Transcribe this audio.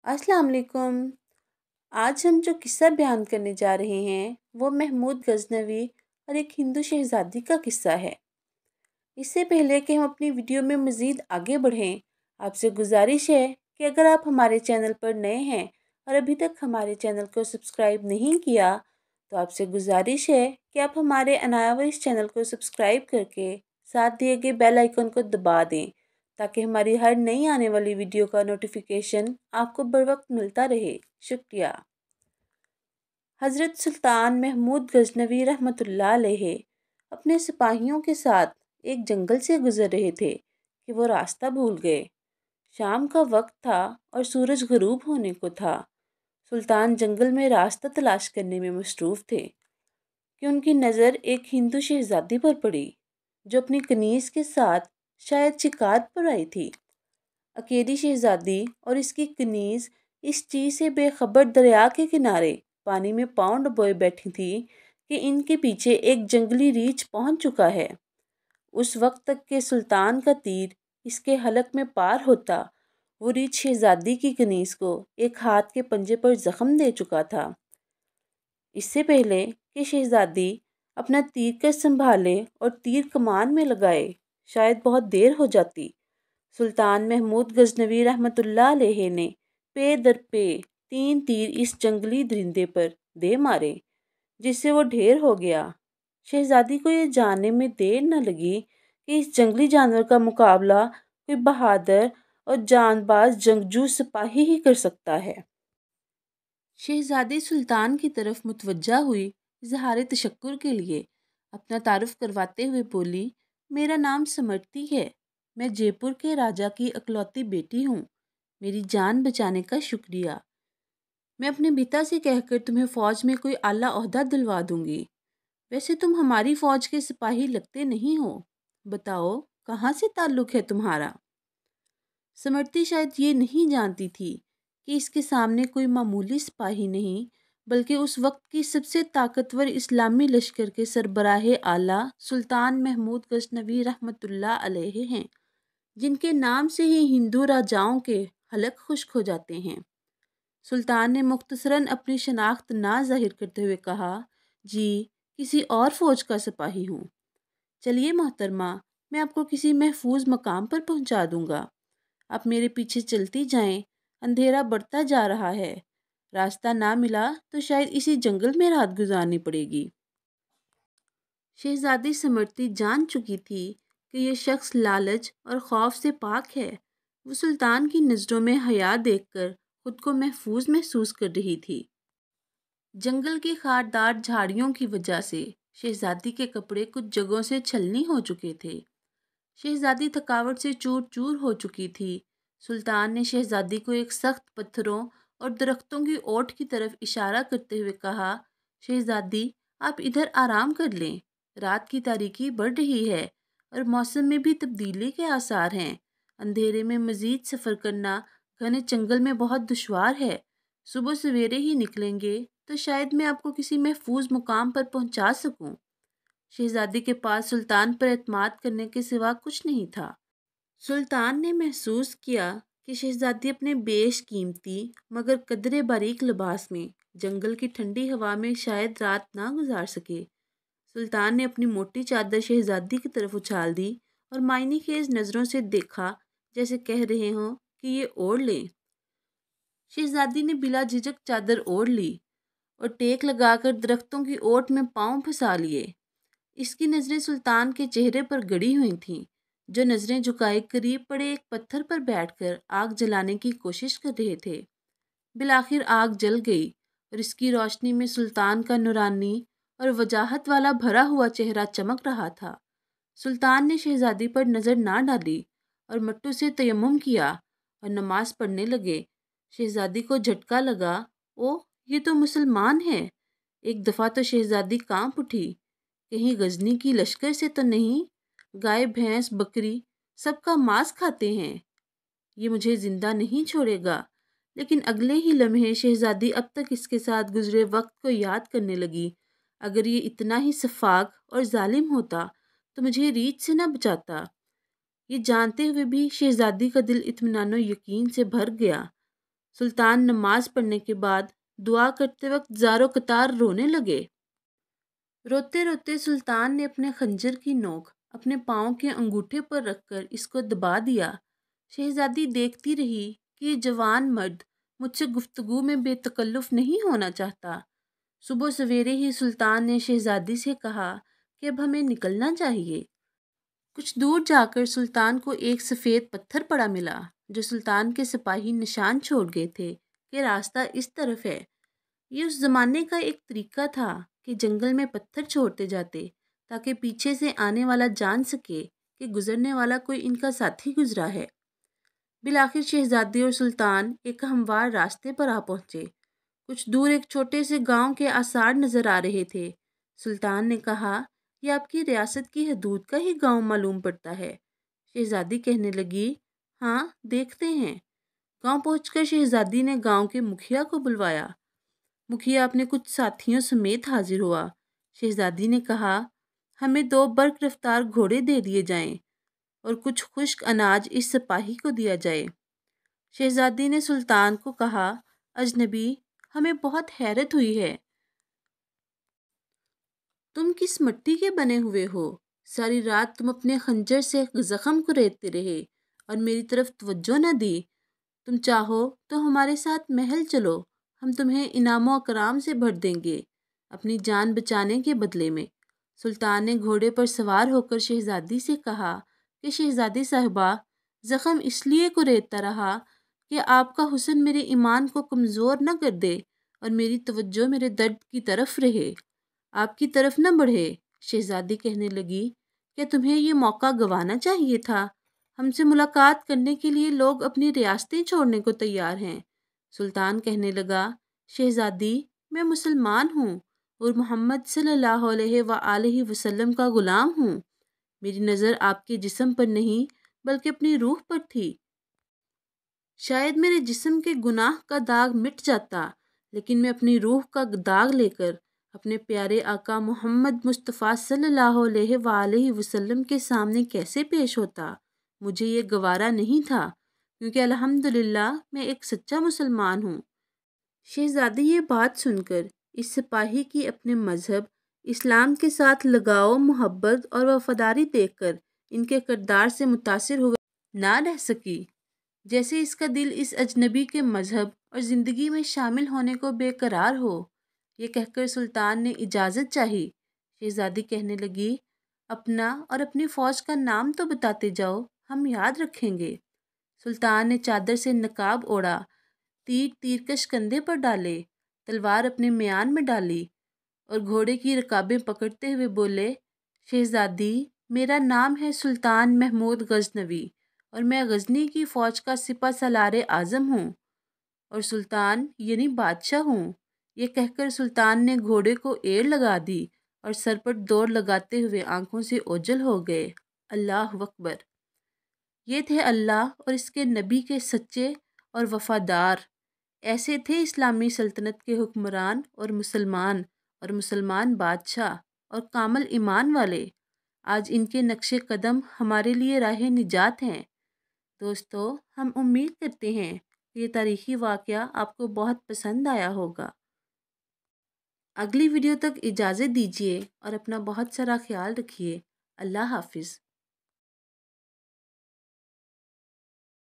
अस्सलाम वालेकुम। आज हम जो किस्सा बयान करने जा रहे हैं वो महमूद गजनवी और एक हिंदू शहजादी का किस्सा है। इससे पहले कि हम अपनी वीडियो में मज़ीद आगे बढ़ें, आपसे गुजारिश है कि अगर आप हमारे चैनल पर नए हैं और अभी तक हमारे चैनल को सब्सक्राइब नहीं किया, तो आपसे गुजारिश है कि आप हमारे अनाया हुए इस चैनल को सब्सक्राइब करके साथ दिए गए बेल आइकन को दबा दें, ताकि हमारी हर नई आने वाली वीडियो का नोटिफिकेशन आपको बर वक्त मिलता रहे। शुक्रिया। हज़रत सुल्तान महमूद गजनवी रहमतुल्लाह अलैहि अपने सिपाहियों के साथ एक जंगल से गुजर रहे थे कि वो रास्ता भूल गए। शाम का वक्त था और सूरज गरूब होने को था। सुल्तान जंगल में रास्ता तलाश करने में मसरूफ़ थे कि उनकी नज़र एक हिंदू शहजादी पर पड़ी, जो अपनी कनीज़ के साथ शायद शिकार पर आई थी। अकेली शहजादी और इसकी कनीज़ इस चीज़ से बेखबर दरिया के किनारे पानी में पाँव डुबोए बैठी थी कि इनके पीछे एक जंगली रीछ पहुंच चुका है। उस वक्त तक के सुल्तान का तीर इसके हलक में पार होता, वो रीछ शहजादी की कनीज़ को एक हाथ के पंजे पर जख्म दे चुका था। इससे पहले कि शहजादी अपना तीर कस संभाले और तीर कमान में लगाए, शायद बहुत देर हो जाती। सुल्तान महमूद गजनवी रहमतुल्लाह अलैहि ने पे दर पे 3 तीर इस जंगली दरिंदे पर दे मारे, जिससे वो ढेर हो गया। शहजादी को ये जानने में देर न लगी कि इस जंगली जानवर का मुकाबला कोई बहादुर और जानबाज जंगजू सिपाही ही कर सकता है। शहजादी सुल्तान की तरफ मुतवज्जा हुई, इजहार तशक्कुर के लिए अपना तारुफ करवाते हुए बोली, मेरा नाम समर्ति है। मैं जयपुर के राजा की अकलौती बेटी हूँ। मेरी जान बचाने का शुक्रिया। मैं अपने पिता से कहकर तुम्हें फ़ौज में कोई आला ओहदा दिलवा दूंगी। वैसे तुम हमारी फ़ौज के सिपाही लगते नहीं हो। बताओ, कहाँ से ताल्लुक़ है तुम्हारा? समर्ति शायद ये नहीं जानती थी कि इसके सामने कोई मामूली सिपाही नहीं, बल्कि उस वक्त की सबसे ताकतवर इस्लामी लश्कर के सरबराह आला सुल्तान महमूद गजनवी रहमतुल्लाह अलैहि हैं, जिनके नाम से ही हिंदू राजाओं के हलक खुश्क हो जाते हैं। सुल्तान ने मुख्तसरन अपनी शनाख्त ना जाहिर करते हुए कहा, जी, किसी और फ़ौज का सिपाही हूँ। चलिए मोहतरमा, मैं आपको किसी महफूज मकाम पर पहुँचा दूँगा। आप मेरे पीछे चलती जाएं, अंधेरा बढ़ता जा रहा है। रास्ता ना मिला तो शायद इसी जंगल में रात गुजारनी पड़ेगी। शहजादी समर्ति जान चुकी थी कि यह शख्स लालच और खौफ से पाक है। वो सुल्तान की नज़रों में हया देखकर खुद को महफूज महसूस कर रही थी। जंगल की खारदार झाड़ियों की वजह से शहजादी के कपड़े कुछ जगहों से छलनी हो चुके थे। शहजादी थकावट से चूर चूर हो चुकी थी। सुल्तान ने शहजादी को एक सख्त पत्थरों और दरख्तों की ओट की तरफ इशारा करते हुए कहा, शहजादी, आप इधर आराम कर लें। रात की तारीकी बढ़ रही है और मौसम में भी तब्दीली के आसार हैं। अंधेरे में मज़ीद सफ़र करना घने जंगल में बहुत दुश्वार है। सुबह सवेरे ही निकलेंगे तो शायद मैं आपको किसी महफूज मुकाम पर पहुंचा सकूं। शहजादी के पास सुल्तान पर एतमाद करने के सिवा कुछ नहीं था। सुल्तान ने महसूस किया कि शहजादी अपने बेशकीमती मगर कदरे बारीक लिबास में जंगल की ठंडी हवा में शायद रात ना गुजार सके। सुल्तान ने अपनी मोटी चादर शहजादी की तरफ उछाल दी और मायनी खेज नज़रों से देखा, जैसे कह रहे हों कि ये ओढ़ लें। शहजादी ने बिला झिझक चादर ओढ़ ली और टेक लगाकर दरख्तों की ओट में पाँव फंसा लिए। इसकी नज़रें सुल्तान के चेहरे पर गड़ी हुई थीं, जो नज़रें झुकाए करीब पड़े एक पत्थर पर बैठकर आग जलाने की कोशिश कर रहे थे। बिलाखिर आग जल गई और इसकी रोशनी में सुल्तान का नूरानी और वजाहत वाला भरा हुआ चेहरा चमक रहा था। सुल्तान ने शहजादी पर नज़र ना डाली और मट्टू से तयम्मुम किया और नमाज पढ़ने लगे। शहजादी को झटका लगा, ओ, ये तो मुसलमान है। एक दफ़ा तो शहजादी कांप उठी, कहीं गजनी की लश्कर से तो नहीं? गाय भैंस बकरी सबका मांस खाते हैं, ये मुझे जिंदा नहीं छोड़ेगा। लेकिन अगले ही लम्हे शहजादी अब तक इसके साथ गुजरे वक्त को याद करने लगी। अगर ये इतना ही सफाक और जालिम होता तो मुझे रीछ से न बचाता। ये जानते हुए भी शहजादी का दिल इत्मीनान और यकीन से भर गया। سلطان نماز پڑھنے کے بعد دعا کرتے وقت زار و قطار رونے لگے۔ روتے روتے سلطان نے اپنے خنجر کی نوک اپنے پاؤں کے انگوٹھے پر رکھ کر اس کو دبا دیا۔ شہزادی دیکھتی رہی کہ یہ جوان مرد مجھ سے گفتگو میں بے تکلف نہیں ہونا چاہتا۔ صبح سویرے ہی سلطان نے شہزادی سے کہا کہ اب ہمیں نکلنا چاہیے۔ کچھ دور جا کر سلطان کو ایک سفید پتھر پڑا ملا جو سلطان کے سپاہی نشان چھوڑ گئے تھے کہ راستہ اس طرف ہے۔ یہ اس زمانے کا ایک طریقہ تھا کہ جنگل میں پتھر چھوڑتے جاتے تاکہ پیچھے سے آنے والا جان سکے کہ گزرنے والا کوئی ان کا ساتھی گزرا ہے۔ بالآخر شہزادی اور سلطان ایک ہموار راستے پر آ پہنچے۔ کچھ دور ایک چھوٹے سے گاؤں کے آثار نظر آ رہے تھے۔ سلطان نے کہا، یہ آپ کی ریاست کی حدود کا ہی گاؤں معلوم پڑتا ہے۔ شہزادی کہنے لگی، ہاں دیکھتے ہیں۔ گاؤں پہنچ کر شہزادی نے گاؤں کے مکھیا کو بلوایا۔ مکھیا اپنے کچھ ساتھیوں سمیت حاضر ہوا۔ شہزادی نے کہا، ہمیں 2 برق رفتار گھوڑے دے دیے جائیں اور کچھ خشک اناج اس سپاہی کو دیا جائے۔ شہزادی نے سلطان کو کہا، اجنبی، ہمیں بہت حیرت ہوئی ہے۔ تم کس مٹی کے بنے ہوئے ہو؟ ساری رات تم اپنے خنجر سے زخم کریدتے رہے اور میری طرف توجہ نہ دی۔ تم چاہو تو ہمارے ساتھ محل چلو، ہم تمہیں انعام و اکرام سے بھر دیں گے اپنی جان بچانے کے بدلے میں۔ سلطان نے گھوڑے پر سوار ہو کر شہزادی سے کہا کہ شہزادی صاحبہ، زخم اس لیے کریدتا رہا کہ آپ کا حسن میرے ایمان کو کمزور نہ کر دے اور میری توجہ میرے درد کی طرف رہے، آپ کی طرف نہ بڑھے۔ شہزادی کہنے لگی، کیا تمہیں یہ موقع گنوانا چاہیے تھا؟ ہم سے ملاقات کرنے کے لیے لوگ اپنی ریاستیں چھوڑنے کو تیار ہیں۔ سلطان کہنے لگا، شہزادی، میں مسلمان ہوں اور محمد صلی اللہ علیہ وآلہ وسلم کا غلام ہوں۔ میری نظر آپ کے جسم پر نہیں بلکہ اپنی روح پر تھی۔ شاید میرے جسم کے گناہ کا داغ مٹ جاتا، لیکن میں اپنی روح کا داغ لے کر اپنے پیارے آقا محمد مصطفیٰ صلی اللہ علیہ وآلہ وسلم کے سامنے کیسے پیش ہوتا؟ مجھے یہ گوارا نہیں تھا، کیونکہ الحمدللہ میں ایک سچا مسلمان ہوں۔ شہزادی یہ بات سن کر اس سپاہی کی اپنے مذہب اسلام کے ساتھ لگاؤ، محبت اور وفاداری دیکھ کر ان کے کردار سے متاثر ہوئے نہ رہ سکی۔ جیسے اس کا دل اس اجنبی کے مذہب اور زندگی میں شامل ہونے کو بے قرار ہو۔ یہ کہہ کر سلطان نے اجازت چاہی۔ شہزادی کہنے لگی، اپنا اور اپنی فوج کا نام تو بتاتے جاؤ، ہم یاد رکھیں گے۔ سلطان نے چادر سے نقاب اوڑھا، تیرکش کندھے پر ڈالے، تلوار اپنے میان میں ڈالی اور گھوڑے کی رکابیں پکڑتے ہوئے بولے، شہزادی، میرا نام ہے سلطان محمود غزنوی اور میں غزنی کی فوج کا سپہ سالار اعظم ہوں اور سلطان یعنی بادشاہ ہوں۔ یہ کہہ کر سلطان نے گھوڑے کو ایڑ لگا دی اور سر پر دوڑ لگاتے ہوئے آنکھوں سے اوجھل ہو گئے۔ اللہ اکبر! یہ تھے اللہ اور اس کے نبی کے سچے اور وفادار۔ ایسے تھے اسلامی سلطنت کے حکمران اور مسلمان بادشاہ اور کامل ایمان والے۔ آج ان کے نقش قدم ہمارے لیے راہ نجات ہیں۔ دوستو، ہم امید کرتے ہیں کہ یہ تاریخی واقعہ آپ کو بہت پسند آیا ہوگا۔ اگلی ویڈیو تک اجازت دیجیے اور اپنا بہت سارا خیال رکھیے۔ اللہ حافظ۔